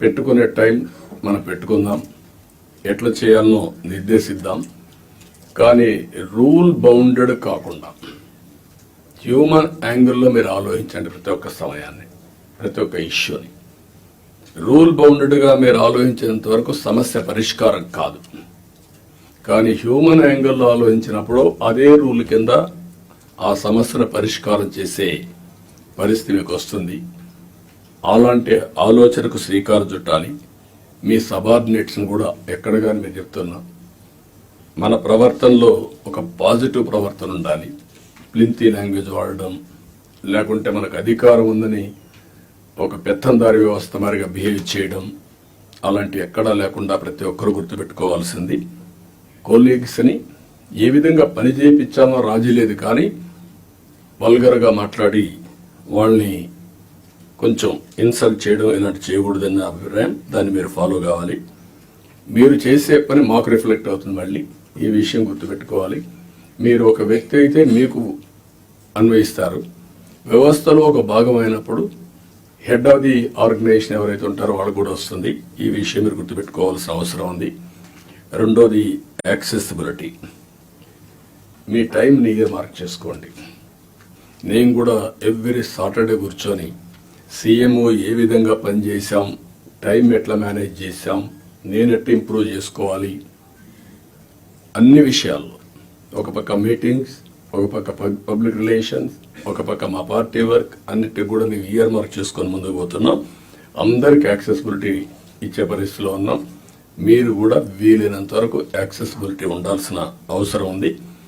పెట్టుకునే టైం మనం పెట్టుకుందాం, ఎట్లా చేయాలనో నిర్దేశిద్దాం. కానీ రూల్ బౌండెడ్ కాకుండా హ్యూమన్ యాంగిల్లో మీరు ఆలోచించండి. ప్రతి ఒక్క సమయాన్ని, ప్రతి ఒక్క ఇష్యూని రూల్ బౌండెడ్గా మీరు ఆలోచించేంత వరకు సమస్య పరిష్కారం కాదు. కానీ హ్యూమన్ యాంగిల్లో ఆలోచించినప్పుడు అదే రూల్ కింద ఆ సమస్యను పరిష్కారం చేసే పరిస్థితి మీకు వస్తుంది. అలాంటి ఆలోచనకు శ్రీకారం చుట్టాలి. మీ సబార్డినేట్స్ని కూడా ఎక్కడ కానీ మీరు చెప్తున్నా, మన ప్రవర్తనలో ఒక పాజిటివ్ ప్రవర్తన ఉండాలి. ప్లింతీ లాంగ్వేజ్ వాడడం, లేకుంటే మనకు అధికారం ఉందని ఒక పెత్తందారి వ్యవస్థ మరిగా బిహేవ్ చేయడం, అలాంటి ఎక్కడా లేకుండా ప్రతి ఒక్కరూ గుర్తుపెట్టుకోవాల్సింది. కొలీగ్స్ని ఏ విధంగా పని చేయించామో రాజీ లేదు, కానీ వల్గర్గా మాట్లాడి వాళ్ళని కొంచెం ఇన్సల్ట్ చేయడం ఇలాంటి చేయకూడదన్న అభిప్రాయం. దాన్ని మీరు ఫాలో కావాలి. మీరు చేసే పని మాకు రిఫ్లెక్ట్ అవుతుంది. మళ్ళీ ఈ విషయం గుర్తుపెట్టుకోవాలి. మీరు ఒక వ్యక్తి అయితే మీకు అన్వయిస్తారు. వ్యవస్థలో ఒక భాగమైనప్పుడు హెడ్ ఆఫ్ ది ఆర్గనైజేషన్ ఎవరైతే ఉంటారో వాళ్ళకు కూడా వస్తుంది. ఈ విషయం మీరు గుర్తుపెట్టుకోవాల్సిన అవసరం ఉంది. రెండోది యాక్సెసిబిలిటీ. మీ టైంని మార్క్ చేసుకోండి. నేను కూడా ఎవ్రీ సాటర్డే కూర్చొని సీఎంఓ ఏ విధంగా పనిచేశాం, టైం ఎట్లా మేనేజ్ చేశాం, నేను ఎట్లా ఇంప్రూవ్ చేసుకోవాలి, అన్ని విషయాల్లో ఒక పక్క మీటింగ్స్, ఒక పక్క పబ్లిక్ రిలేషన్స్, ఒక పక్క మా పార్టీ వర్క్, అన్నిటికి కూడా మేము ఇయర్ మార్క్ చేసుకొని ముందుకు పోతున్నాం. అందరికి యాక్సెసిబిలిటీ ఇచ్చే పరిస్థితిలో ఉన్నాం. మీరు కూడా వీలైనంత వరకు యాక్సెసిబిలిటీ ఉండాల్సిన అవసరం ఉంది.